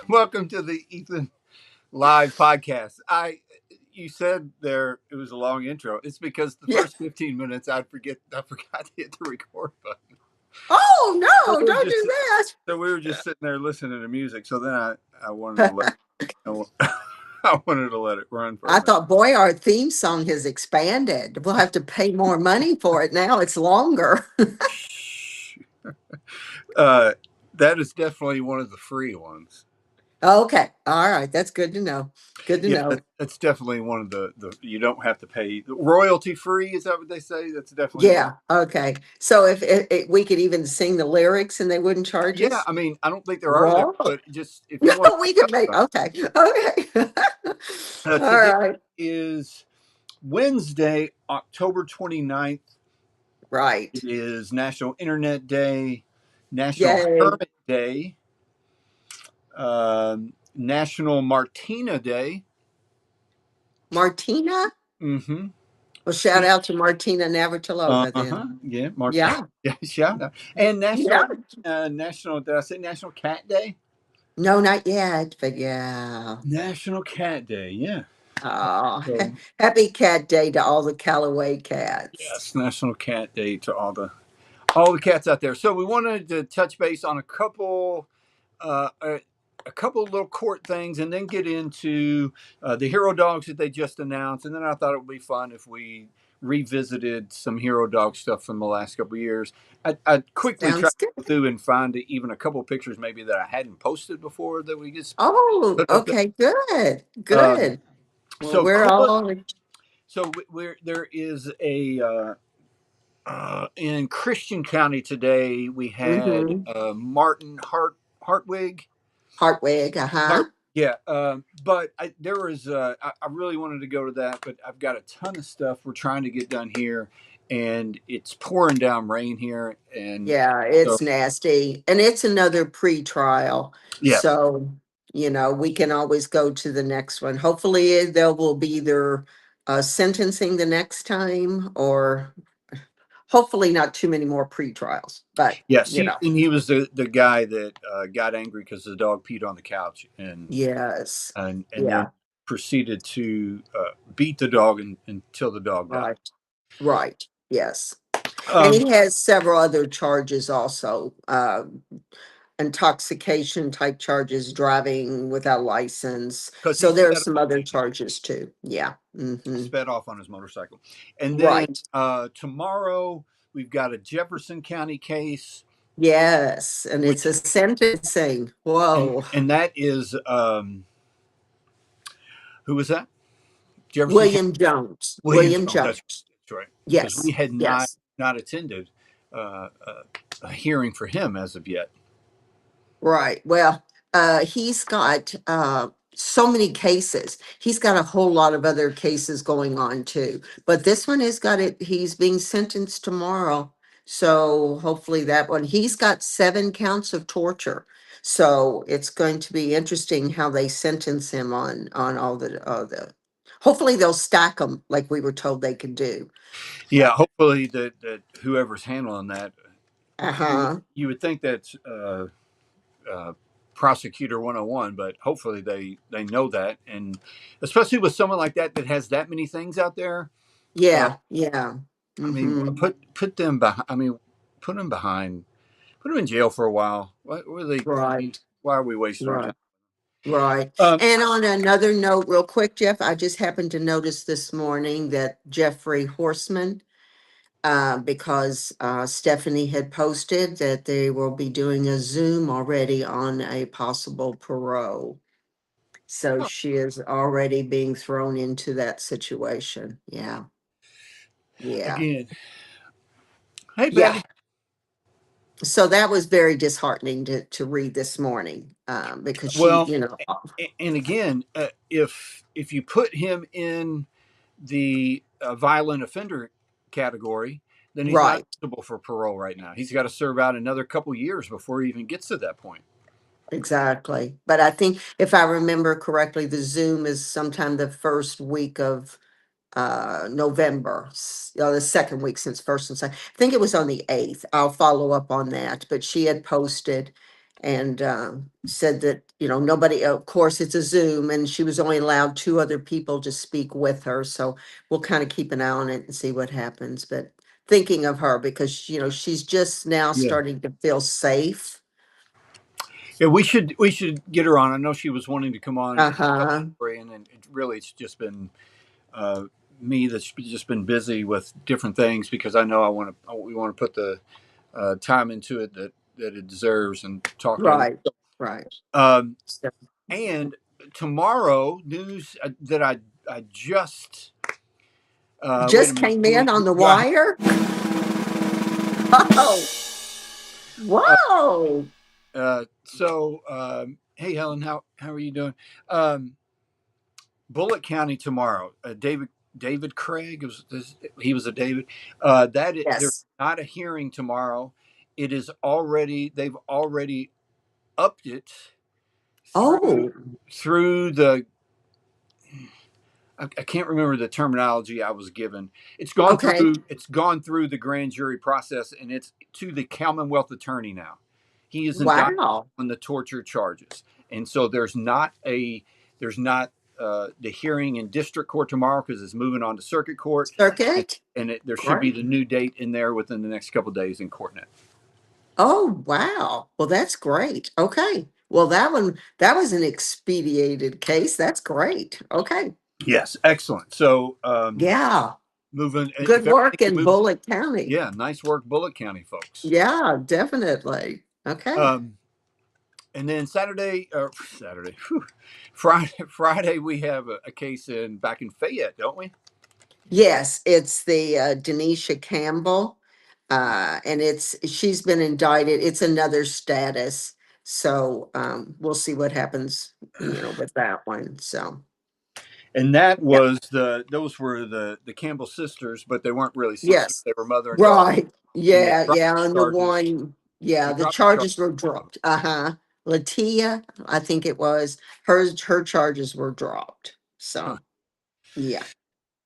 Welcome to the Ethan Live podcast. You said there it was a long intro. It's because the Yeah. first 15 minutes I forgot to hit the record button. Oh So no, we were don't just do that. so we were just sitting there listening to music. So then I wanted to I wanted to let it run for a I minute. thought, boy, our theme song has expanded. We'll have to pay more money for it now. It's longer. Shh. Uh, that is definitely one of the free ones. Okay. All right. That's good to know. Good to Yeah, know. that's definitely one of the you don't have to pay royalty free. Is that what they say? That's definitely one. Yeah. Okay. So if we could even sing the lyrics and they wouldn't charge Yeah, us? I mean, I don't think there are lyrics, Well, but just if you want we could make, to, okay. Okay. All today right. is Wednesday, October 29th. Right. It is National Internet Day, National Yay. Hermit Day, National Martina Day. Martina? Mm-hmm. Well, shout out to Martina Navratilova Uh-huh. then. Yeah, Mark. Yeah. Yeah, shout out. And Yeah. National. Did I say National Cat Day? No, not yet, but yeah. National Cat Day. Yeah. Oh, So happy cat day to all the Callaway cats. yes, National Cat Day to all the cats out there. So we wanted to touch base on uh, a, a couple of little court things, and then get into the hero dogs that they just announced. And then I thought it would be fun if we revisited some hero dog stuff from the last couple of years. I quickly tried Sounds to go good. through and find even a couple of pictures maybe that I hadn't posted before that we just Oh, put up there. okay, good, Um, good. Well, so we're cool. all So there is a in Christian County today. We had mm-hmm. Martin Hartwig. Hartwig, uh-huh. Yeah, but there was I really wanted to go to that, but I've got a ton of stuff we're trying to get done here, and it's pouring down rain here, and Yeah, so it's nasty. And it's another pre-trial. yes, So, we can always go to the next one. Hopefully there will be either sentencing the next time or hopefully not too many more pre-trials. But, yes, he was the guy that got angry because the dog peed on the couch, yes. and then Yeah, proceeded to beat the dog until the dog died. right. Right. Yes. And Um, he has several other charges also. Intoxication type charges, driving without license. because he So there are sped some other charges too. Yeah. sped off on his motorcycle. And then Right. tomorrow we've got a Jefferson County case, Yes. And it's which a sentencing. Whoa. and that is who was that? Jefferson County. William Jones. William William Jones. Jones. That's right. Because we Yes. had Yes. not attended a hearing for him as of yet. Right. Well, he's got so many cases. He's got a whole lot of other cases going on too. But this one has got it. He's being sentenced tomorrow. So hopefully that one, he's got 7 counts of torture. So it's going to be interesting how they sentence him on all the. Hopefully they'll stack them like we were told they could do. Yeah, hopefully that whoever's handling that, Uh-huh. you would think that's uh, prosecutor 101, but hopefully they know that, and especially with someone like that that has that many things out there. uh, Yeah. Yeah. I mean, Mm-hmm. put them behind. I mean, put them behind, put them in jail for a while. What are they? I mean, Right. why are we wasting our time? Right. Right. Um, And on another note, real quick, Jeff, I just happened to notice this morning that Jeffrey Horseman, because Stephanie had posted that they will be doing a Zoom already on a possible parole. So she is already being thrown into that situation. Yeah. Yeah. again, hey Yeah. Betty. So that was very disheartening to read this morning, because she, Well, and again, if you put him in the violent offender category, then he's not right. eligible for parole right now. He's got to serve out another couple years before he even gets to that point. Exactly. But I think if I remember correctly, the Zoom is sometime the first week of November, the second week since first and second. I think it was on the 8th. I'll follow up on that. But she had posted, and said that, nobody, of course, it's a Zoom, and she was only allowed two other people to speak with her. So we'll kind of keep an eye on it and see what happens. But thinking of her because, she's just now Yeah. starting to feel safe. Yeah, we should get her on. I know she was wanting to come on and tell the Uh-huh. story, and it really it's just been uh, me that's just been busy with different things because I know we want to put the time into it that it deserves and talk to Right. her. Right. Um, So and tomorrow, news that I just wait a just minute. came in on the Got, wire. Oh, whoa. hey Helen, how are you doing? Um, Bullitt County tomorrow. David Craig he was a David. There's Yes. not a hearing tomorrow. They've already upped it through Oh, through the I can't remember the terminology I was given. okay. It's gone through the grand jury process and it's to the Commonwealth attorney now. He is indicted Wow. on the torture charges. And so there's not the hearing in district court tomorrow because it's moving on to circuit court and, Circuit. there should be Great. the new date in there within the next couple of days in CourtNet. Oh, wow. Well, that's great. Okay. Well, that was an expedited case. That's great. Okay. Yes, excellent. So Yeah. moving if Good everything work can in move, Bullitt County. yeah, nice work, Bullitt County folks. Yeah, definitely. Okay. Um, And then whew, Friday we have a case back in Fayette, don't we? Yes, it's the Denisha Campbell. And she's been indicted. It's another status. So we'll see what happens, with that one. So And that yeah. was those were the Campbell sisters, but they weren't really sisters; Yes. they were mother and daughter, Right. and they Yeah, dropped yeah. the And the charges. one, They yeah, the dropped the charges. charges were dropped. Uh-huh. Latia, I think it was, her charges were dropped. Huh. So yeah,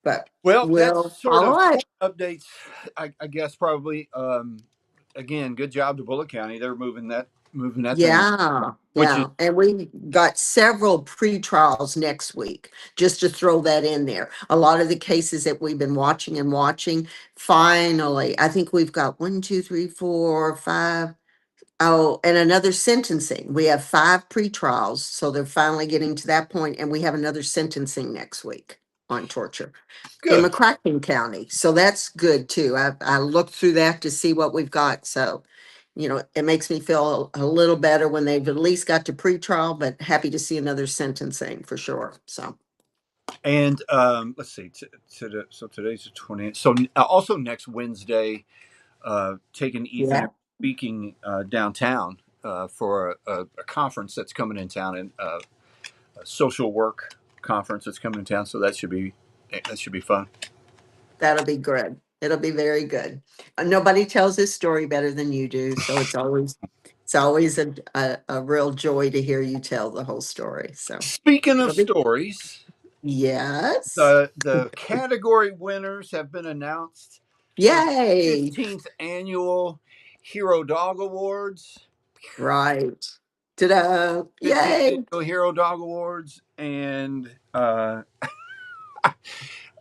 but Well, that's we'll sort follow of it. updates. I guess probably. Again, good job to Bullitt County. They're moving that thing, Yeah, which is yeah. And we got several pre-trials next week, just to throw that in there. A lot of the cases that we've been watching and watching, finally, I think we've got one, two, three, four, five. Oh, and another sentencing. We have five pre-trials, so they're finally getting to that point, and we have another sentencing next week on torture in good. McCracken County. So that's good too. I looked through that to see what we've got. So, it makes me feel a little better when they've at least got to pre-trial, but happy to see another sentencing for sure. So, And let's see. So today's the 20th. So also next Wednesday, taking Ethan yeah, and speaking downtown for a conference that's coming in town and a social work conference that's coming in town. So that should be fun. that'll be good. It'll be very good. Nobody tells this story better than you do, so it's always a real joy to hear you tell the whole story. So Speaking of it'll be stories, yes. the category winners have been announced for the Yay. 15th annual Hero Dog Awards. Right. Ta-da. 15th Yay. annual Hero Dog Awards, and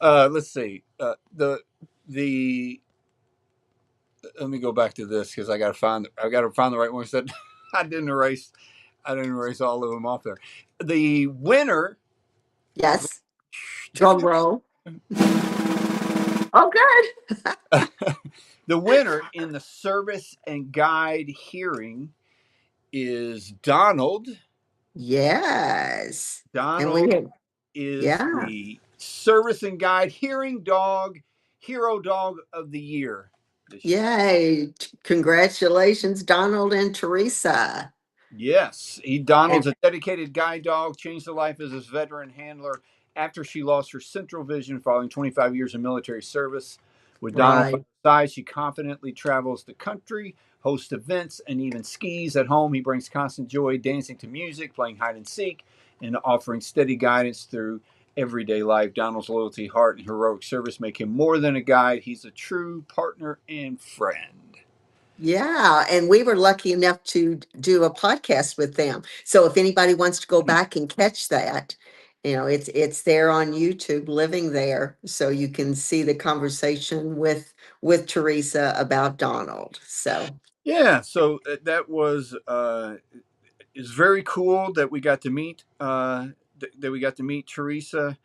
let's see. The Let me go back to this because I got to find the right one. Said I didn't erase all of them off there. The winner, Yes. Drum roll. Oh, good. the winner in the service and guide hearing is Donald. Yes. And we Donald had, is yeah. the service and guide hearing dog hero dog of the year this year. Yay. Congratulations, Donald and Teresa. Yes, And Donald's a dedicated guide dog, changed her life as his veteran handler after she lost her central vision following 25 years of military service. With Donald by right. her side, she confidently travels the country, hosts events, and even skis at home. He brings constant joy dancing to music, playing hide and seek, and offering steady guidance through everyday life. Donald's loyalty, heart, and heroic service make him more than a guide. He's a true partner and friend. Yeah, and we were lucky enough to do a podcast with them. So if anybody wants to go back and catch that, it's there on YouTube, Living There, so you can see the conversation with Teresa about Donald. So, Yeah, so that was it's very cool that we got to meet that we got to meet Teresa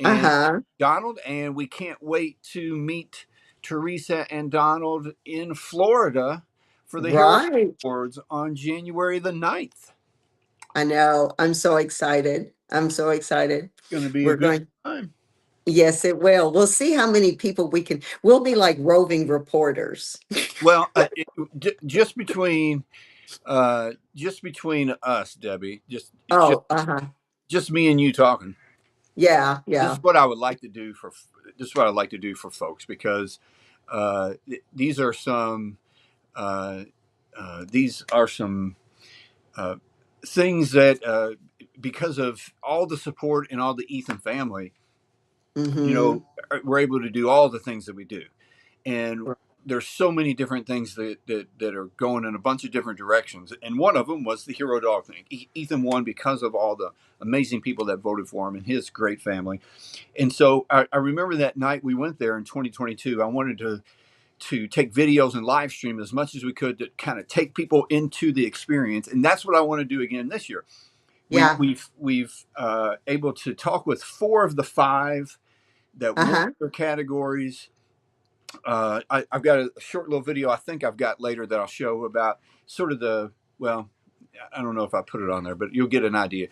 and uh-huh. Donald, and we can't wait to meet Teresa and Donald in Florida for the Hero Right. Awards on January the 9th. I know. I'm so excited. I'm so excited. It's going to be a We're good going, time. yes, it will. We'll see how many people we'll be like roving reporters. Well, just between us, Debbie, Oh, uh-huh. just me and you talking. Yeah, This is yeah. what I would like to do for this is what I'd like to do for folks because these are some uh, these are some uh, things that because of all the support and all the Ethan family, Mm-hmm. we're able to do all the things that we do, and there's so many different things that are going in a bunch of different directions, and one of them was the hero dog thing. Ethan won because of all the amazing people that voted for him and his great family. And so I remember that night we went there in 2022. I wanted to take videos and live stream as much as we could to kind of take people into the experience, and that's what I want to do again this year. Yeah. We've able to talk with four of the five that won Uh-huh. their categories. I've got a short little video I think I've got later that I'll show about sort of the, well, I don't know if I put it on there, but you'll get an idea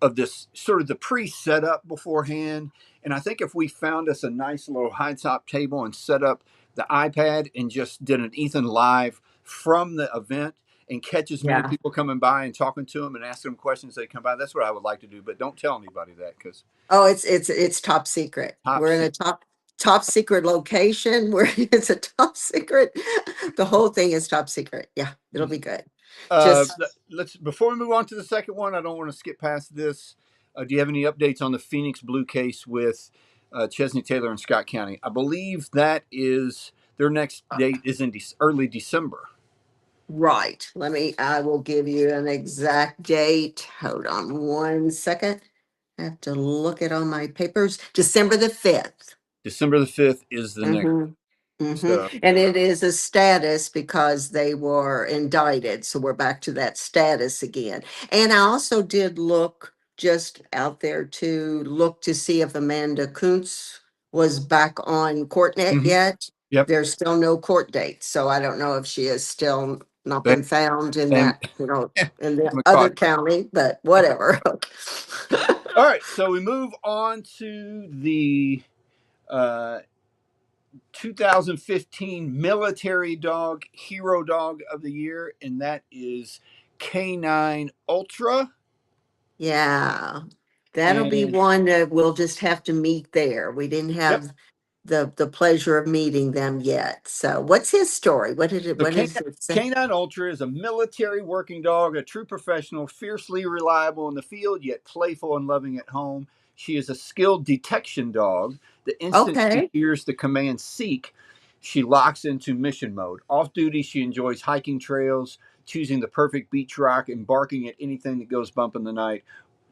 of this sort of the pre-setup beforehand. And I think if we found us a nice little high top table and set up the iPad and just did an Ethan live from the event and catch as many Yeah. people coming by and talking to them and asking them questions they come by, that's what I would like to do. But don't tell anybody that because Oh, it's top secret. top We're in a secret. top secret location where it's a top secret. The whole thing is top secret. Yeah, it'll be good. Just Let's before we move on to the second one. I don't want to skip past this. Do you have any updates on the Phoenix Blue case with Chesney Taylor and Scott County? I believe that is their next date is in early December. right. I will give you an exact date. Hold on one second. I have to look it on my papers. December the 5th. December the 5th is the next. Mm-hmm. So Mm-hmm. And it is a status because they were indicted. So we're back to that status again. And I also did look just out there to look to see if Amanda Kuntz was back on CourtNet mhm, yet. yep, There's still no court date. So I don't know if she is still not they, been found in they that, in the haven't other caught. county, but whatever. All right, so we move on to the uh, 2015 Military Dog Hero Dog of the Year, and that is K9 Ultra. Yeah, that'll be And one that we'll just have to meet there. We didn't yep, have the pleasure of meeting them yet. So what's his story? so What is it say? K9 Ultra is a military working dog, a true professional, fiercely reliable in the field, yet playful and loving at home. She is a skilled detection dog. The instant she Okay. hears the command seek, she locks into mission mode. Off duty, she enjoys hiking trails, choosing the perfect beach rock, and barking at anything that goes bump in the night.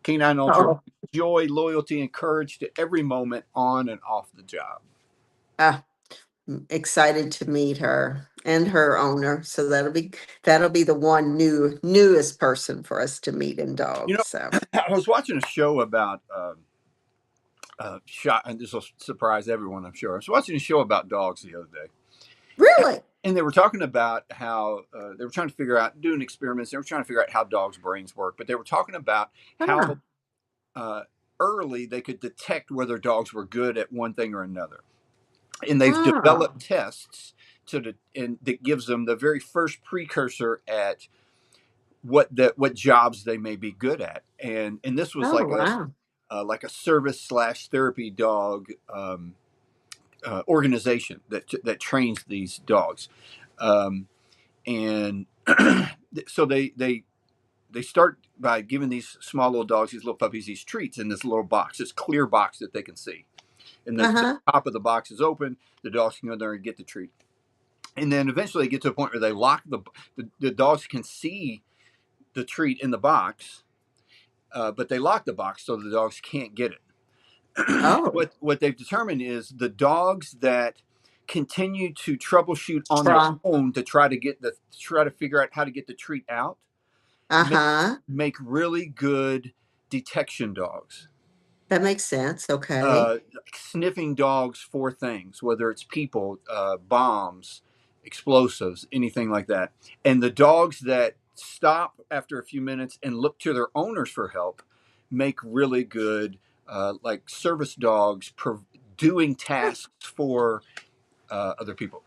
K9 Ultra Oh, brings joy, loyalty, and courage to every moment on and off the job. ah, excited to meet her and her owner. So that'll be the one newest person for us to meet in You dogs. know, So I was watching a show about shot, and this will surprise everyone, I'm sure. I was watching a show about dogs the other day, really? and they were talking about how they were trying to figure out, doing experiments. They were trying to figure out how dogs' brains work, but they were talking about how Ah, uh, early they could detect whether dogs were good at one thing or another, and they've oh, developed tests and that gives them the very first precursor at what jobs they may be good at, and this was oh, wow. like a service slash therapy dog organization that trains these dogs, um, and so they start by giving these small little dogs, these little puppies, these treats in this little box, this clear box that they can see, and the Uh-huh. top of the box is open. The dogs can go there and get the treat. And then eventually they get to a point where they lock the dogs can see the treat in the box, but they lock the box so the dogs can't get it. Oh, What they've determined is the dogs that continue to troubleshoot on their try. own to try to figure out how to get the treat out make Uh-huh. make really good detection dogs. That makes sense. Okay. Like sniffing dogs for things, whether it's people, bombs, explosives, anything like that. And the dogs that stop after a few minutes and look to their owners for help make really good, like service dogs doing tasks for other people.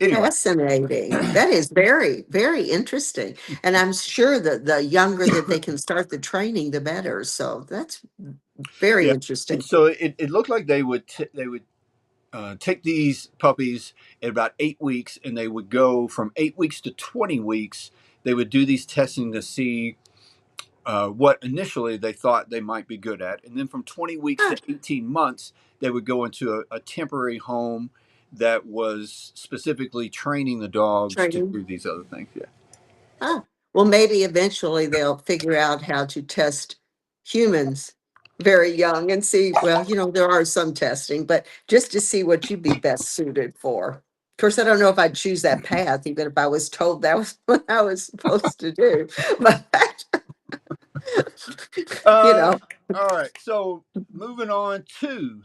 Anyway, Fascinating. That is very, very interesting. And I'm sure that the younger that they can start the training, the better. So that's very yeah. interesting. So it looked like they would take these puppies at about 8 weeks, and they would go from 8 weeks to 20 weeks. They would do these testing to see what initially they thought they might be good at. And then from 20 weeks Ah, to 18 months, they would go into a temporary home that was specifically training the dogs to training. do these other things. Yeah. Ah, well, maybe eventually they'll figure out how to test humans very young and see. Well, there are some testing, but just to see what you'd be best suited for. Of course, I don't know if I'd choose that path, even if I was told that was what I was supposed to do. But, you Uh, know, all right. So moving on to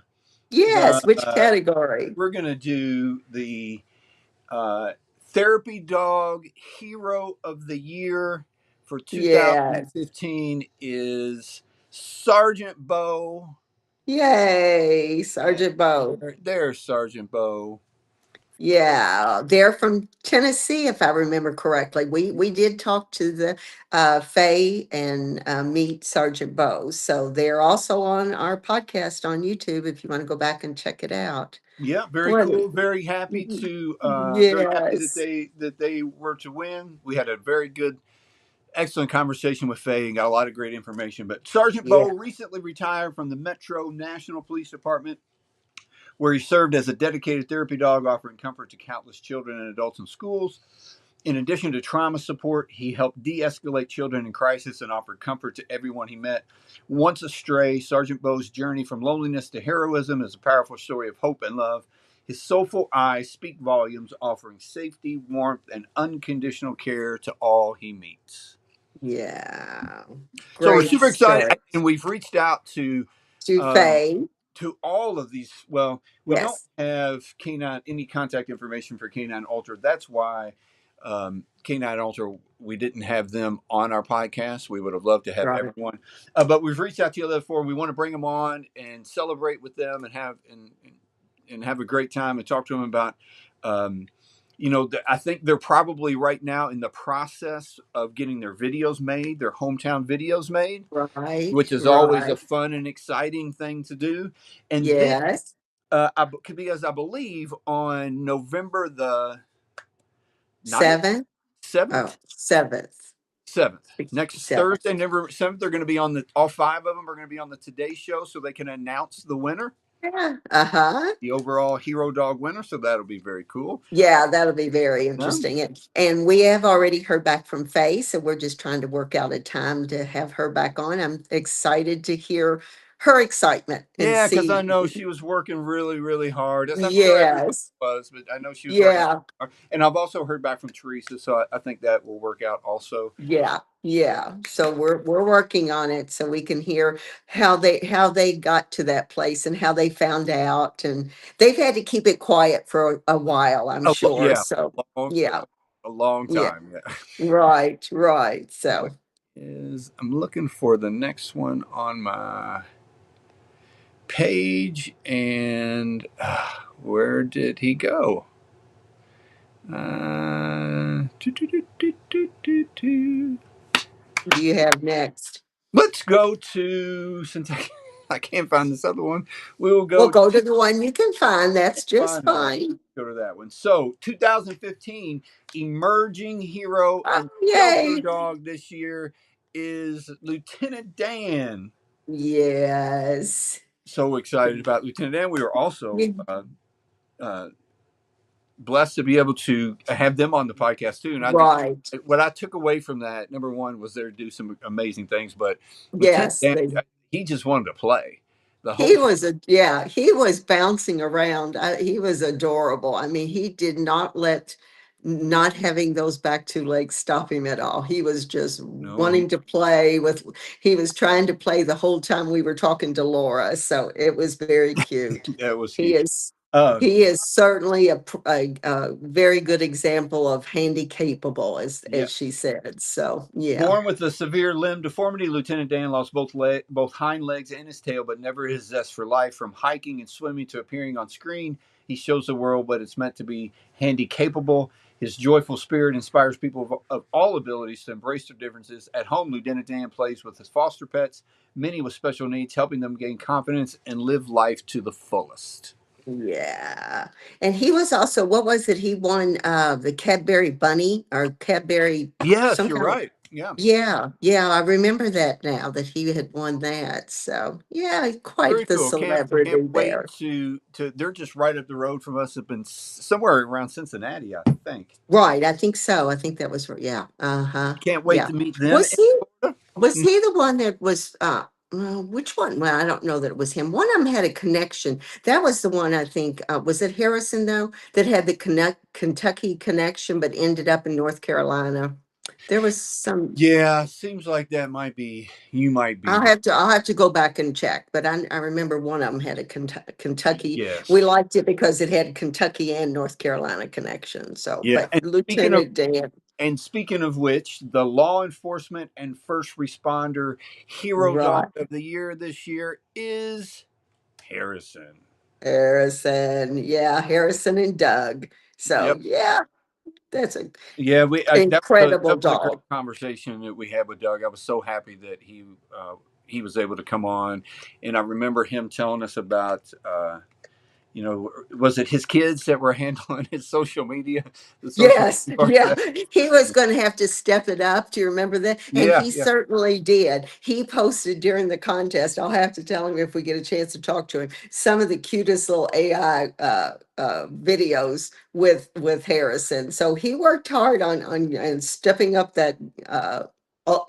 the, yes, which category? we're going to do the Uh, Therapy Dog Hero of the Year for Yes. 2015 is Sergeant Bo. Yay, Yeah, Sergeant Bo. there's Sergeant Bo. Yeah, they're from Tennessee, if I remember correctly. We did talk to the Faye and meet Sergeant Bo. So they're also on our podcast on YouTube if you want to go back and check it out. Yeah, very What? cool. Very happy that Yes. they were to win. We had a very good, excellent conversation with Faye and got a lot of great information. But Sergeant Bo Yeah. recently retired from the Metro National Police Department, where he served as a dedicated therapy dog, offering comfort to countless children and adults in schools. In addition to trauma support, he helped de escalate children in crisis and offered comfort to everyone he met. Once a stray, Sergeant Bo's journey from loneliness to heroism is a powerful story of hope and love. His soulful eyes speak volumes, offering safety, warmth, and unconditional care to all he meets. Yeah. So we're Great super excited, story. and we've reached out To um, Faye. to all of these. Well, we don't Yes. have Canine any contact information for Canine Ultra. That's why Canine Ultra, we didn't have them on our podcast. We would have loved to have Right. everyone, but we've reached out to the other four. We want to bring them on and celebrate with them and have a great time and talk to them about. Um, I think they're probably right now in the process of getting their videos made, their hometown videos made, Right. which is always a Right. fun and exciting thing to do. And then, Yes. because I believe on November the ninth, 7th. Oh, 7th, 7th. 7th, next 7th. Thursday, November 7th, they're going to be all five of them are going to be on the Today Show so they can announce the winner, Yeah. Uh-huh. the overall hero dog winner. So that'll be very cool. Yeah, that'll be very Yeah, interesting. And we have already heard back from Faye, so we're just trying to work out a time to have her back on. I'm excited to hear her excitement and yeah, because I see. know she was working really, really hard, as I'm sure everybody Yes. was, but I know she was working Yeah. hard. And I've also heard back from Teresa, so I think that will work out also. Yeah. Yeah. So we're working on it so we can hear how they got to that place and how they found out. And they've had to keep it quiet for a while, I'm sure. Yeah, So long, yeah. a long Yeah. time. Yeah. Right. Right. What So is, I'm looking for the next one on my page, and where did he go? Doo, doo, doo, doo, doo, doo, doo. do you have next? Let's go to, since I can't find this other one, we will We'll go go to to the one you can find. That's just find it. All right, fine. go to that one. So 2015 emerging hero Oh, and shelter yay. dog this year is Lieutenant Dan. Yes. So excited about Lieutenant Dan. We were also Yeah. uh, blessed to be able to have them on the podcast too. And I just, Right. what I took away from that, number one, was there to do some amazing things, but Lieutenant Yes, Dan, they he just wanted to play the whole He time. was he was bouncing around. He was adorable. I mean, he did not let not having those back two legs stop him at all. He was just No, he wanting to play with, he was trying to play the whole time we were talking to Laura. So it was very cute. that was He cute. is, Uh, he is certainly a very good example of handy capable, yeah. as she said. So yeah. Born with a severe limb deformity, Lieutenant Dan lost both hind legs and his tail, but never his zest for life. From hiking and swimming to appearing on screen, he shows the world what it's meant to be handy capable. His joyful spirit inspires people of all abilities to embrace their differences. At home, Lieutenant Dan plays with his foster pets, many with special needs, helping them gain confidence and live life to the fullest. Yeah. And he was also, what was it? He won the Cadbury Bunny or Cadbury Yes, some you're kind of, right. Yeah. yeah, yeah, I remember that now that he had won that. So yeah, Very quite the cool. Can't celebrity wait there. to. They're just right up the road from us. Up in somewhere around Cincinnati, I think. Right. I think so. I think that was, yeah. Uh-huh. Can't wait Yeah. to meet them. Was he In Was he the one that was which one? Well, I don't know that it was him. One of them had a connection. That was the one I think was it Harrison though that had the Kentucky connection but ended up in North Carolina. There was some Yeah, seems like that might be. You might be. I'll have to go back and check, but I remember one of them had a Kentucky. We Yes. liked it because it had Kentucky and North Carolina connection. So, Yeah. but Lieutenant Dan, And speaking of which, the law enforcement and first responder hero dog right. of the year this year is Harrison. Harrison, yeah, Harrison and Doug. So Yep. yeah, that's an Yeah, we incredible that was a great dog. conversation that we had with Doug. I was so happy that he was able to come on, and I remember him telling us about was it his kids that were handling his social media, the social Yes, media part of yeah, that? he was going to have to step it up. Do you remember that? And Yeah, he yeah, certainly did. He posted during the contest. I'll have to tell him if we get a chance to talk to him. Some of the cutest little AI videos with Harrison. So he worked hard on and stepping up that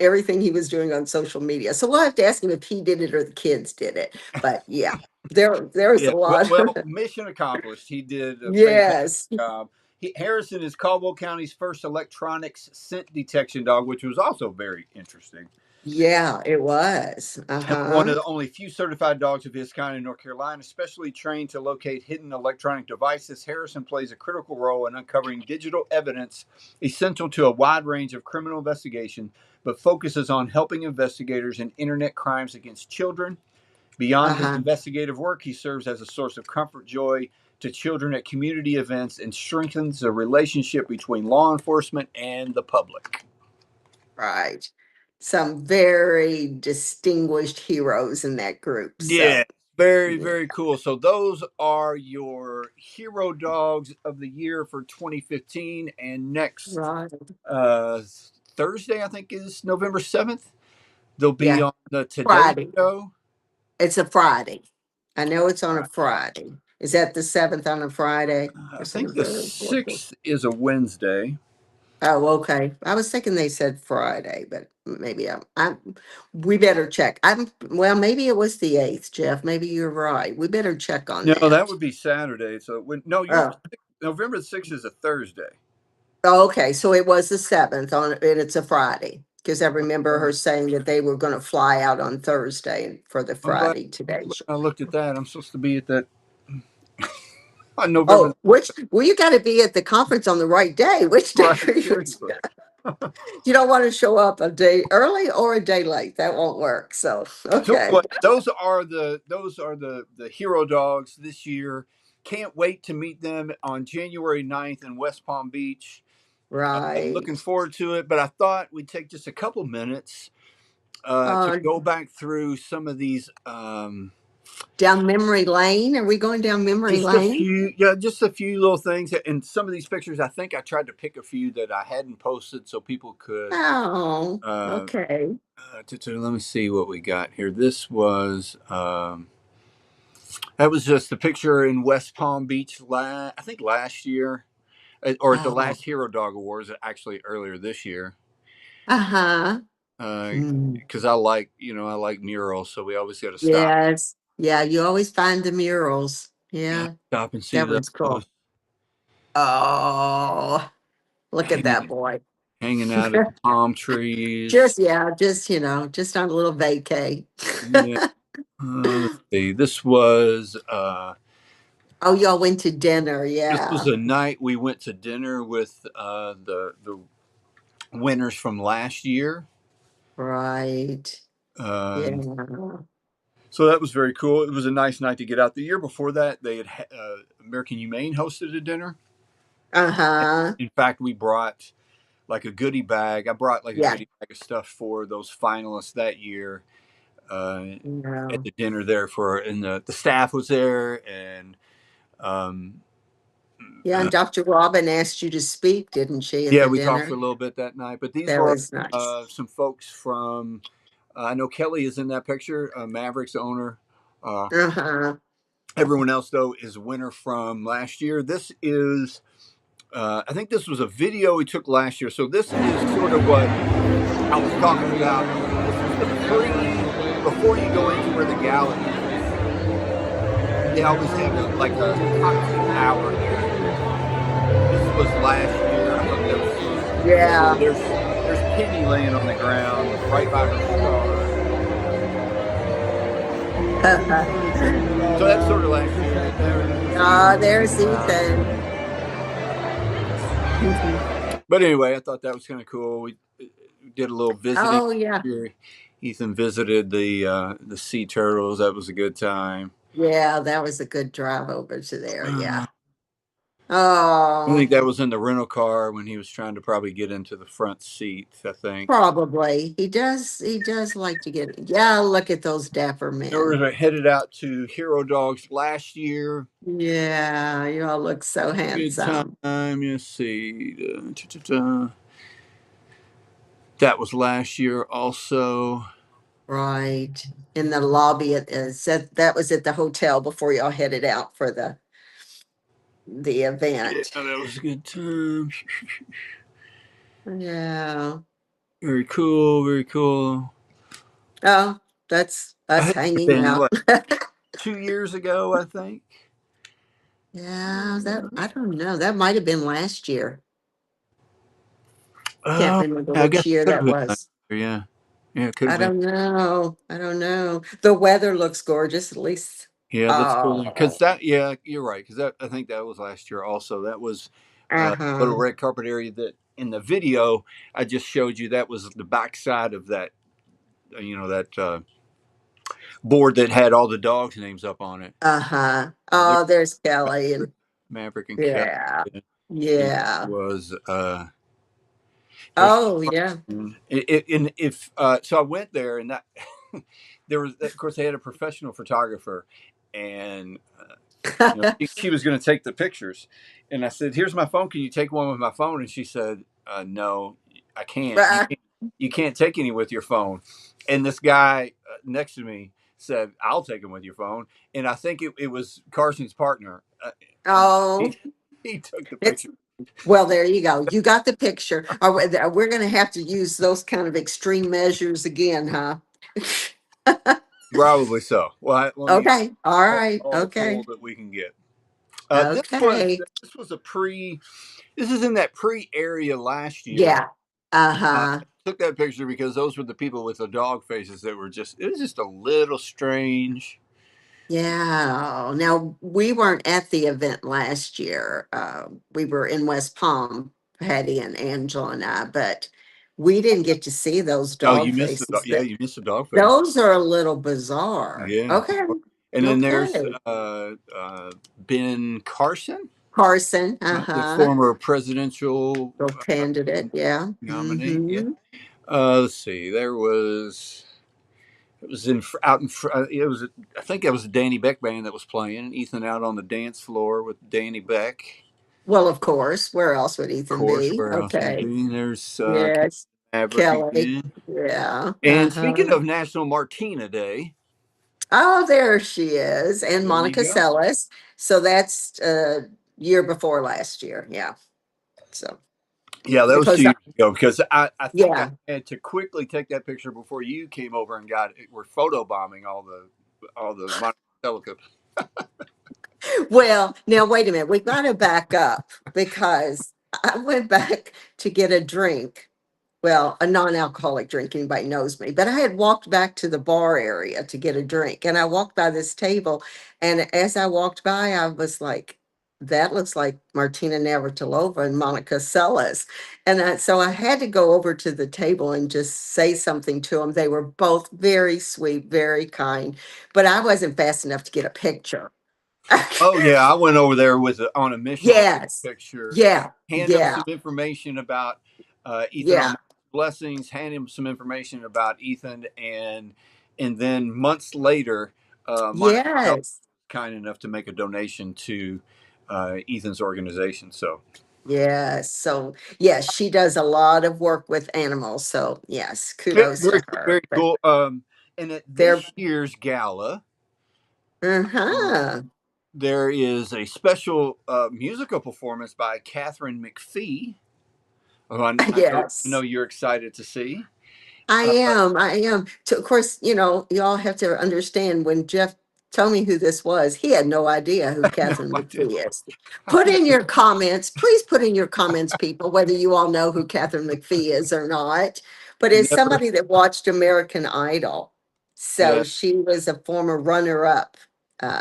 everything he was doing on social media. So we'll have to ask him if he did it or the kids did it. But yeah, there's yeah. a Well, lot. well, mission accomplished. He did a fantastic Yes. job. Harrison is Caldwell County's first electronics scent detection dog, which was also very interesting. Yeah, it was. One of Uh-huh. the only few certified dogs of his kind in North Carolina, specially trained to locate hidden electronic devices, Harrison plays a critical role in uncovering digital evidence essential to a wide range of criminal investigation, but focuses on helping investigators in internet crimes against children. Beyond his Uh-huh. investigative work, he serves as a source of comfort, joy to children at community events, and strengthens the relationship between law enforcement and the public. Right. Some very distinguished heroes in that group. Yeah, So, very, yeah. very cool. So those are your hero dogs of the year for 2015. And next Right. uh, Thursday, I think is November 7th, they'll be Yeah. on the Today Friday. Show. It's a Friday. I know it's on a Friday. Is that the 7th on a Friday? I Or think second, the third, fourth, fifth? 6th is a Wednesday. Oh, okay. I was thinking they said Friday, but maybe we better check. Well, maybe it was the 8th, Jeff. Maybe you're right. We better check on No, that that. would be Saturday. So no, Oh, November 6th is a Thursday. okay, so it was the 7th and it's a Friday. Because I remember Uh, her saying that they were gonna fly out on Thursday for the Friday I'm Today glad Show. I looked at that. I'm supposed to be at that on November. Oh, well, you gotta be at the conference on the right day. Which day Right, are you? seriously. You don't want to show up a day early or a day late. That won't work. So, So okay. anyway, those are the hero dogs this year. Can't wait to meet them on January 9th in West Palm Beach. Looking Right. forward to it. But I thought we'd take just a couple minutes to Uh, go back through some of these, Down memory lane. Are we going down memory just a lane? few, yeah, just a few little things. And some of these pictures, I think I tried to pick a few that I hadn't posted so people could. Oh, Uh, okay. let me see what we got here. This was. That was just a picture in West Palm Beach, I think last year. or at the Oh, last Hero Dog Awards, actually earlier this year. uh-huh. Uh, Mm. because I like murals, so we always got to stop Yes. Yeah, you always find the murals. yeah, Yeah, stop and see that those one's cool. Oh, look at hanging that boy. hanging out at the palm trees. Just, yeah, just, just on a little vacay. Yeah. Let's see. Oh, y'all went to dinner. This was Yeah. a night we went to dinner with the winners from last year. Right. Yeah. Um, so that was very cool. It was a nice night to get out. The year before that, they had American Humane hosted a dinner. Uh-huh. In fact, we brought like a goodie bag. I brought like a Yeah. goodie bag of stuff for those finalists that year uh, Yeah. at the dinner there and the staff was there and um, Yeah, and uh, Dr. Robin asked you to speak, didn't she, at yeah, the we talked for dinner? a little bit that night. But these That were was nice. some folks from. I know Kelly is in that picture. Mavericks owner. Uh-huh. Everyone else though is a winner from last year. This is. I think this was a video we took last year. So this is sort of what I was talking about. This is the before you go into where the gala is. They always have like a cocktail hour there. This was last year. I thought that was neat. Yeah. There's Penny laying on the ground right by her star. So that's sort of last year. There's Ah, Ethan. there's Ethan. But anyway, I thought that was kind of cool. We did a little visiting Oh, yeah. here. Ethan visited the sea turtles. That was a good time. Yeah, that was a good drive over to there. Uh, Yeah. I think Oh, that was in the rental car when he was trying to probably get into the front seat. I think. probably. He does like to get, yeah, look at those dapper We men. were headed out to Hero Dogs last year. Yeah, you all look so Good handsome. time. You see, that was last year also. Right. In the lobby, it said that was at the hotel before y'all headed out for the Yeah, event. that was a good time. Yeah. Very cool. Very cool. Oh, that's I us had hanging been out. what 2 years ago, I think. Yeah, that I don't know. That might have been last year. Can't remember I guess which it year could have that been last was. year. Yeah, yeah, it could have I been. don't know. I don't know. The weather looks gorgeous, at least. Yeah, let's go there because Oh, that. Yeah, you're right because that. I think that was last year also. That was little uh-huh. red carpet area that in the video I just showed you. That was the backside of that. That board that had all the dogs' names up on it. Uh-huh. There, Oh, there's Kelly and Maverick and Kelly. yeah. And Yeah. there's Oh, yeah. and if so I went there and that there was of course they had a professional photographer and she was going to take the pictures and I said here's my phone, can you take one with my phone? And she said no, I can't. You can't take any with your phone. And this guy next to me said I'll take them with your phone, and I think it was Carson's partner, and Oh, he took the it's picture. well, there you go. You got the picture. We're going to have to use those kind of extreme measures again, huh? Probably so. Well, let me Okay. All right. all the Okay. pull that we can get. This was Okay. this was a pre. This is in that pre area last year. Yeah. Uh-huh. I took that picture because those were the people with the dog faces that were just. It was just a little strange. Yeah. Now, we weren't at the event last year. We were in West Palm, Patty and Angela and I, but we didn't get to see those Oh, dog you missed the dog. faces. Yeah, you missed the dog face. Those are a little bizarre. Yeah. Okay. And then there's Okay. Ben Carson, Carson. the Uh-huh. former presidential Little candidate. Yeah. nominee. Yeah. Mm-hmm. Let's see. There was. It was out in front. It was, I think, that was a Danny Beck band that was playing. Ethan out on the dance floor with Danny Beck. Well, of course. Where else would Of Ethan course, be? where else would Okay. be? There's Yes. Maverick Kelly. again. Yeah. And speaking Uh-huh. of National Martina Day, Oh, there she is. And there you Monica go. Seles. So that's year before last year. Yeah. So Yeah, that was because 2 years ago because I think I yeah. had to quickly take that picture before you came over and got it. We're photo bombing all the Monticello. Well, now wait a minute. We got to back up because I went back to get a drink. Well, a non-alcoholic drink, anybody knows me. But I had walked back to the bar area to get a drink. And I walked by this table. And as I walked by, I was like, that looks like Martina Navratilova and Monica Seles. And so I had to go over to the table and just say something to them. They were both very sweet, very kind, but I wasn't fast enough to get a picture. Oh yeah, I went over there with on a mission to take a Yes. picture, Yeah. hand him Yeah. some information about Ethan Yeah. on blessings, hand him some information about Ethan, and then months later, Monica was Yes. kind enough to make a donation to Ethan's organization. So Yes. So, yes, she does a lot of work with animals. So, yes, yeah, kudos very to her. very But cool. And at they're, this year's gala, uh, uh-huh. there is a special musical performance by Catherine McPhee, who I know Yes. you're excited to see. I Uh, am. I am. Of course, you all have to understand when Jeff told me who this was, he had no idea who no, Catherine I didn't. McPhee is. I Put know. in your comments, please put in your comments, people, whether you all know who Catherine McPhee is or not. But as Never. somebody that watched American Idol, so Yeah. she was a former runner-up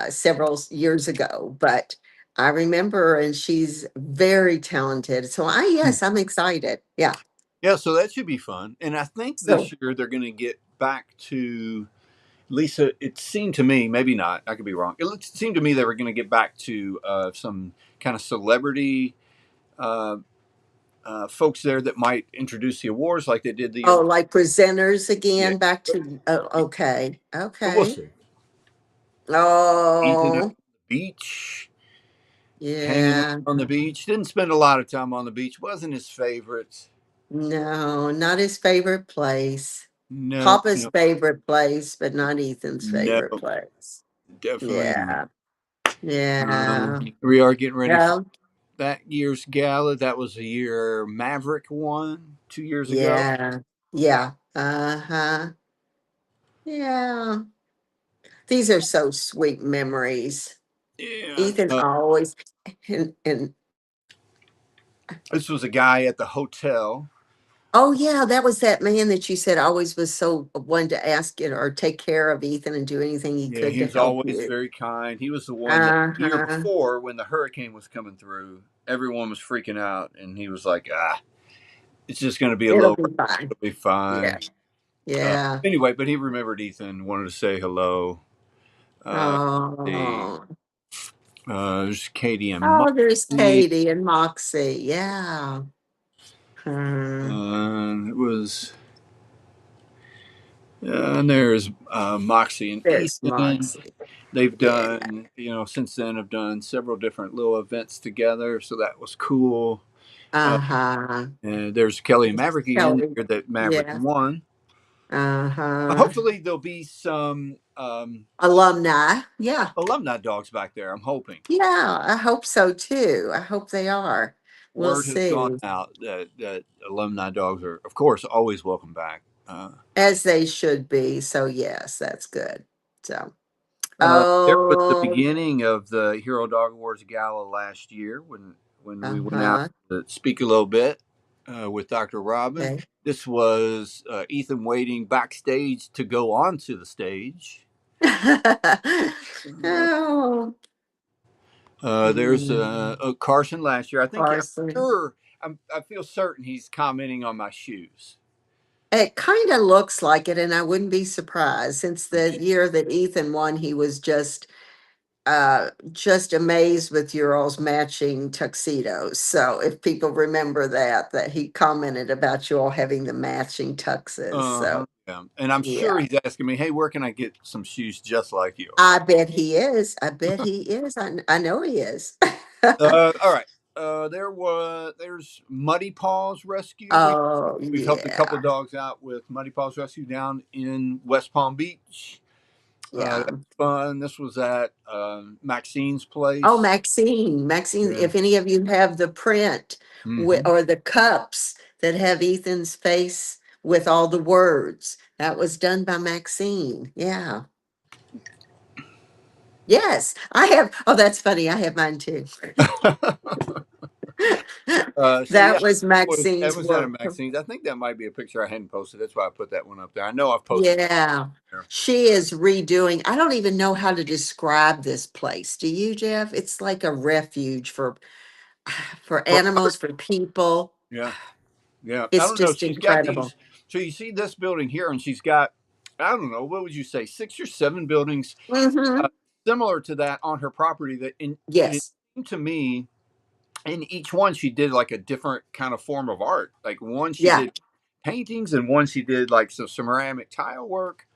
several years ago. But I remember her, and she's very talented. So yes, I'm excited. Yeah. Yeah, so that should be fun. And I think this So, year they're going to get back to Lisa. It seemed to me, maybe not, I could be wrong. Seemed to me they were going to get back to some kind of celebrity uh, folks there that might introduce the awards like they did the year oh, before. like presenters Yeah. again, back to, oh, okay, But we'll okay. see. Ethan out Oh, on the beach, hanging out yeah, on the beach. Didn't spend a lot of time on the beach. Wasn't his favorite. no, not his favorite place. No, Papa's no, favorite place, but not Ethan's no, favorite place. definitely not. Yeah, yeah, We are getting ready for yeah, that year's gala. That was the year Maverick won 2 years ago. yeah, yeah, uh-huh, yeah. These are so sweet memories. Yeah. Ethan always, and This was a guy at the hotel. oh yeah, that was that man that you said always was so wanted to ask you or take care of Ethan and do anything he Yeah, could he to was help always you. very kind. He was the one that the year Uh-huh. before when the hurricane was coming through, everyone was freaking out, and he was like, it's just going to be a It'll little, be fine. it'll be Yeah. fine. Yeah. Anyway, but he remembered Ethan, wanted to say hello. Uh, the Oh. there's Katie and Oh, there's Moxie. Katie and Moxie. Yeah. Hmm. It was and there's Moxie and There's Ethan. Moxie. They've Yeah. done, since then have done several different little events together. So that was cool. Uh, Uh-huh. and there's Kelly and Maverick again, the Kelly. year that Maverick Yeah. won. Uh-huh. Hopefully there'll be some Alumni. Yeah. alumni dogs back there. I'm hoping. Yeah. I hope so too. I hope they are. We'll Word has gone see. out that alumni dogs are, of course, always welcome back. As they should be. So yes, that's good. So, There was the oh, beginning of the Hero Dog Awards Gala last year when we went out uh-huh. to speak a little bit with Dr. Robin. Okay. This was Ethan waiting backstage to go onto the stage. Uh, Oh, there's mm, Carson last year. I'm Carson. sure, I feel certain he's commenting on my shoes. It kind of looks like it, and I wouldn't be surprised since the Yeah. year that Ethan won, he was just amazed with your all's matching tuxedos. So if people remember that he commented about you all having the matching tuxes. Uh-huh. So Yeah. And I'm sure yeah. he's asking me, hey, where can I get some shoes just like yours? I bet he is. I bet he is. I know he is. All right. There's Muddy Paws Rescue. Oh, We've helped a couple yeah. of dogs out with Muddy Paws Rescue down in West Palm Beach. Yeah. That's fun. This was at Maxine's Oh, place. Maxine, Maxine, Yeah. if any of you have the print Hmm. or the cups that have Ethan's face with all the words, that was done by Maxine. Yeah. Yes, I have. Oh, that's funny. I have mine too. So yeah, That was that Maxine's was down work. at Maxine's. I think that might be a picture I hadn't posted. That's why I put that one up there. I know I've posted one Yeah. there. She is redoing. I don't even know how to describe this place. Do you, Jeff? It's like a refuge for For her, animals, for people. yeah, yeah. I It's don't know. just She's got incredible. these. So you see this building here, and she's got, I don't know, what would you say, 6 or 7 buildings uh, Hmm. similar to that on her property. And it Yes. seemed to me, in each one she did like a different kind of form of art. Like one she Yeah. did paintings, and one she did like some ceramic tile work.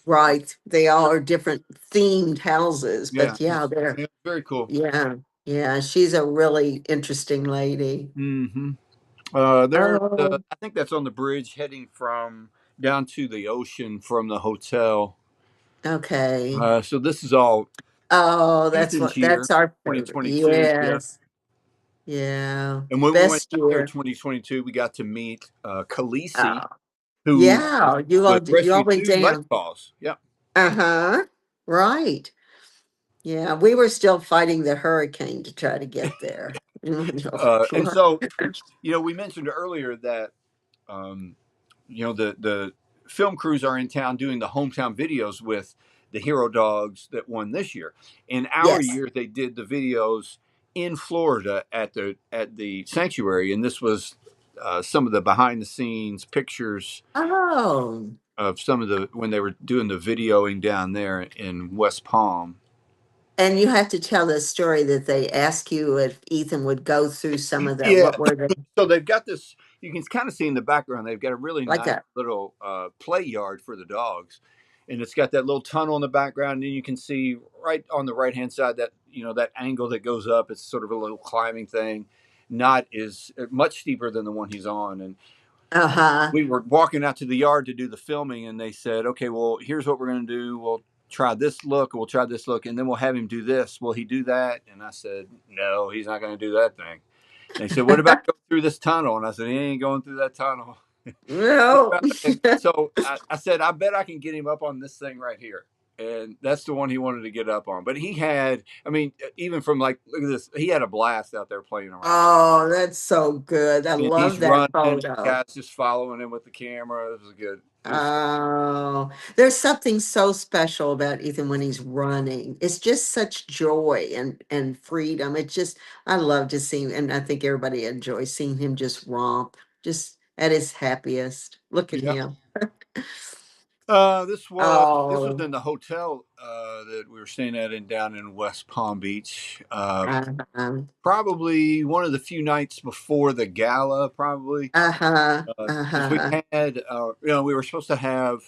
Right. They all are different themed houses, Yeah, but yeah, they're, yeah, very cool. yeah. Yeah. She's a really interesting lady. Hmm. There's, Oh, I think that's on the bridge heading from down to the ocean from the hotel. okay. So this is all Oh, Ethan's year, that's our favorite. 2022. Yeah. Yes. Yeah. And when we went Best down there, year. 2022, we got to meet Khaleesi, Oh, who yeah. was You all rescued went 2 lake down. paws. Yeah. Uh-huh. Right. Yeah. We were still fighting the hurricane to try to get there. And so, we mentioned earlier that, um, the film crews are in town doing the hometown videos with the hero dogs that won this year. In our Yes. year, they did the videos in Florida at the sanctuary, and this was some of the behind the scenes pictures Oh. of some of the when they were doing the videoing down there in West Palm. And you have to tell the story that they ask you if Ethan would go through some of the, Yeah. what were they, So they've got this. You can kind of see in the background. They've got a really like nice a, little play yard for the dogs, and it's got that little tunnel in the background. And you can see right on the right hand side that that angle that goes up. It's sort of a little climbing thing, not is much steeper than the one he's on. And uh-huh. we were walking out to the yard to do the filming, and they said, "Okay, well, here's what we're going to do. We'll try this look, we'll try this look, and then we'll have him do this. Will he do that?" And I said, "No, he's not going to do that thing." And they said, "What about go through this tunnel?" And I said, "He ain't going through that tunnel." What No. about? And so I said, "I bet I can get him up on this thing right here." And that's the one he wanted to get up on. But he had, I mean, even from like, look at this, he had a blast out there playing around. Oh, that's so good. I And he's love that running, and the photo. guy's just following him with the camera. It was good. It was, Oh, there's something so special about Ethan when he's running. It's just such joy and freedom. It's just I love to see him, and I think everybody enjoys seeing him just romp, just at his happiest. Look at yeah. him. This was Oh, in the hotel that we were staying at in down in West Palm Beach. uh-huh, Probably one of the few nights before the gala, probably uh-huh, because we uh-huh. had, we were supposed to have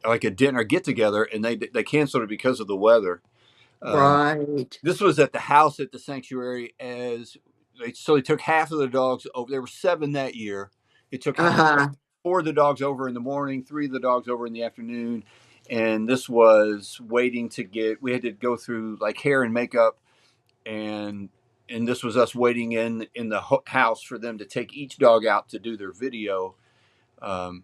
like a dinner get together, and they canceled it because of the weather. Um, Right. this was at the house at the sanctuary. So they took half of the dogs over. There were 7 that year. It took Uh-huh. 4 of the dogs over in the morning, 3 of the dogs over in the afternoon, and this was waiting to get. We had to go through like hair and makeup, and this was us waiting in the house for them to take each dog out to do their video. Um,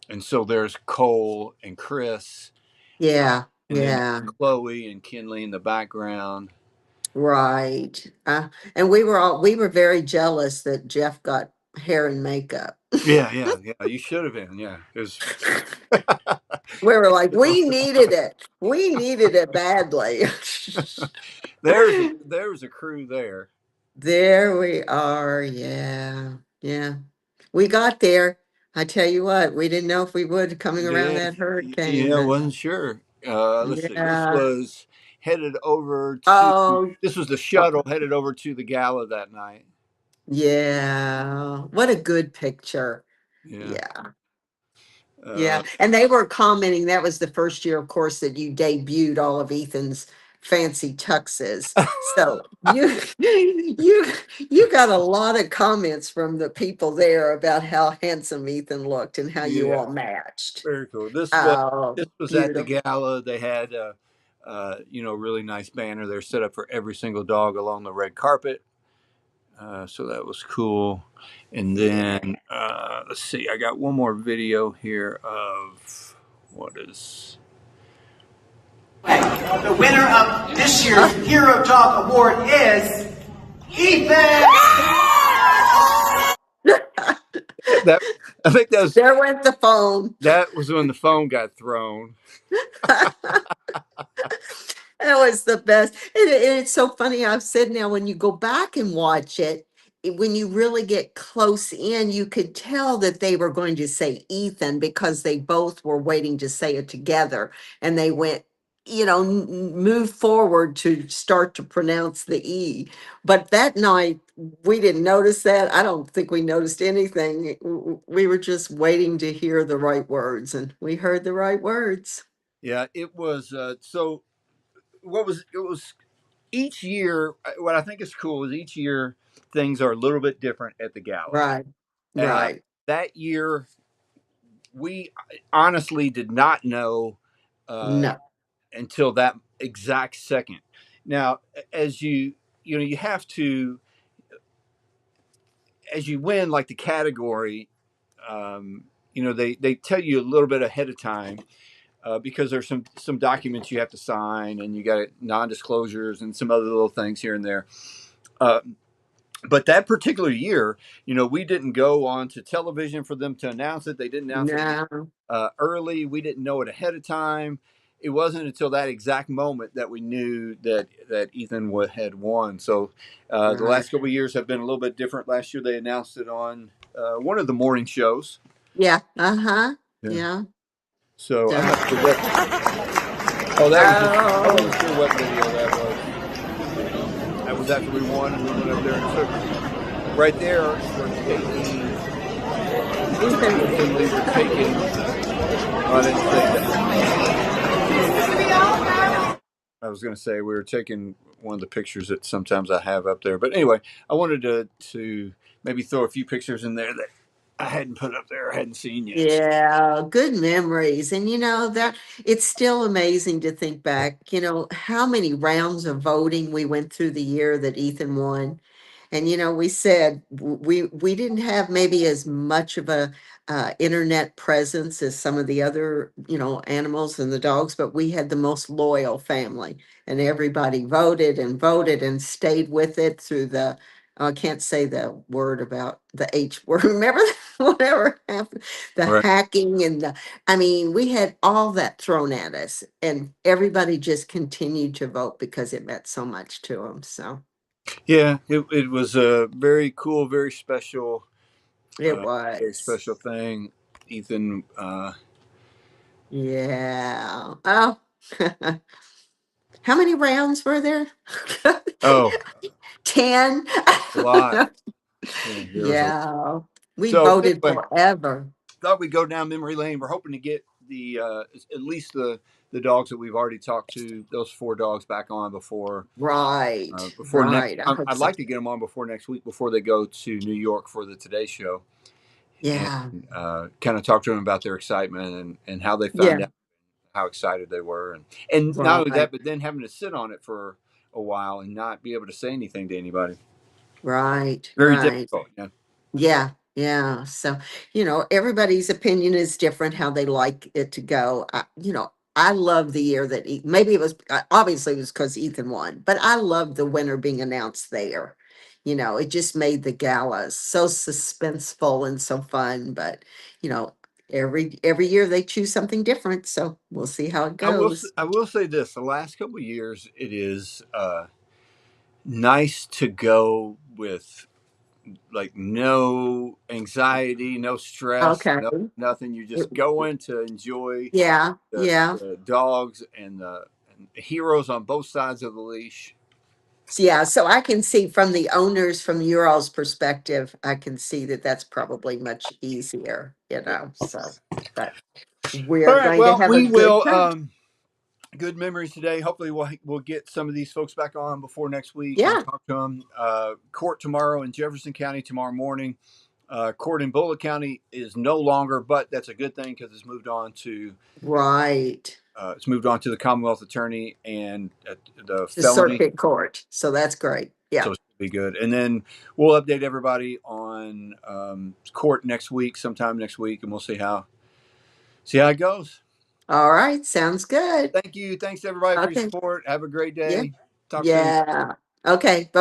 and so there's Cole and Chris, Yeah, and then yeah. Chloe and Kinley in the background. Right. And we were very jealous that Jeff got hair and makeup. Yeah, yeah, yeah. You should have been. Yeah, it was. We were like, we needed it. We needed it badly. there's a crew there. There we are. Yeah. Yeah. We got there. I tell you what, we didn't know if we would coming around Yeah, that hurricane, yeah. but Wasn't sure. Let's see. This yeah. was headed over to. Oh, This was the shuttle headed over to the gala that night. yeah. What a good picture. Yeah. Yeah. Uh, Yeah. And they were commenting that was the first year, of course, that you debuted all of Ethan's fancy tuxes. So you got a lot of comments from the people there about how handsome Ethan looked and how you all Yeah, matched. very cool. Oh, This was at the beautiful. gala. They had a really nice banner there set up for every single dog along the red carpet. So that was cool. And Yeah. then let's see, I got one more video here of what is. The winner of this year's Hero Dog Award is Ethan! That I think There went the phone. that was when the phone got thrown. That was the best. And it's so funny. I've said now, when you go back and watch it, when you really get close in, you could tell that they were going to say Ethan because they both were waiting to say it together. And they went, move forward to start to pronounce the E. But that night, we didn't notice that. I don't think we noticed anything. We were just waiting to hear the right words, and we heard the right words. Yeah, it was so what was it was each year. What I think is cool is each year things are a little bit different at the gala. Right. uh, Right. that year we honestly did not know uh, No. until that exact second. Now, as you have to, as you win like the category, they tell you a little bit ahead of time, because there's some documents you have to sign, and you got non-disclosures and some other little things here and there. Uh, but that particular year, we didn't go on to television for them to announce it. They didn't announce it No. early. We didn't know it ahead of time. It wasn't until that exact moment that we knew that Ethan had won. So the Right. last couple of years have been a little bit different. Last year they announced it on one of the morning shows. Yeah. Uh-huh. Yeah. Yeah. So I'm So, not sure what. Oh, that was just. I oh, wasn't sure what video that was. That was after we won, and we went up there and took. Right there, we're taking. Ethan. Interestingly, we're taking. Oh, I didn't say that. I was going to say we were taking one of the pictures that sometimes I have up there, but anyway, I wanted to maybe throw a few pictures in there that I hadn't put up there, I hadn't seen yet. Yeah, good memories. And that it's still amazing to think back, how many rounds of voting we went through the year that Ethan won. And we said we didn't have maybe as much of a internet presence as some of the other animals and the dogs, but we had the most loyal family, and everybody voted and stayed with it through the. I can't say the word about the H word. Remember whatever happened, the Right. hacking and the. I mean, we had all that thrown at us, and everybody just continued to vote because it meant so much to them. So. Yeah, it was a very cool, It very was. special thing. Ethan, Yeah. Oh, how many rounds were there? oh, 10. a lot. Yeah, there was a lot. Yeah. We So voted anyway, forever. thought we'd go down memory lane. We're hoping to get the at least the dogs that we've already talked to, those four dogs, back on Right. before next. Right. I hope I'd so. like to get them on before next week, before they go to New York for the Today Show, and Yeah. kind of talk to them about their excitement and how they found Yeah. out, how excited they were, and not only Right. that, but then having to sit on it for a while and not be able to say anything to anybody. Right. Very Right. difficult. Yeah. Yeah, yeah. So, everybody's opinion is different how they like it to go. I love the year that maybe it was obviously it was because Ethan won, but I love the winner being announced there. It just made the gala so suspenseful and so fun. But, you know, every year they choose something different. So we'll see how it goes. I will say this: the last couple of years, it is nice to go with like no anxiety, no stress, Okay. no nothing. You're It- just going to enjoy yeah, yeah. the dogs and the heroes on both sides of the leash. Yeah, so I can see from the owners, from your all's perspective, I can see that that's probably much easier, Yeah. So, but All we're right. going to Well, have a we good will. time. good memories today. Hopefully we'll get some of these folks back on before next week and Yeah. talk to them. Court tomorrow in Jefferson County tomorrow morning. Court in Bullitt County is no longer, but that's a good thing because it's moved on to Right. the Commonwealth Attorney and the The felony. circuit court. So that's great. Yeah. So it's gonna be good. And then we'll update everybody on court next week, sometime next week, and we'll see how it goes. All right. Sounds good. Thank you. Thanks everybody for your Okay. support. Have a great Yeah. day. Talk soon. Yeah. Okay. Bye.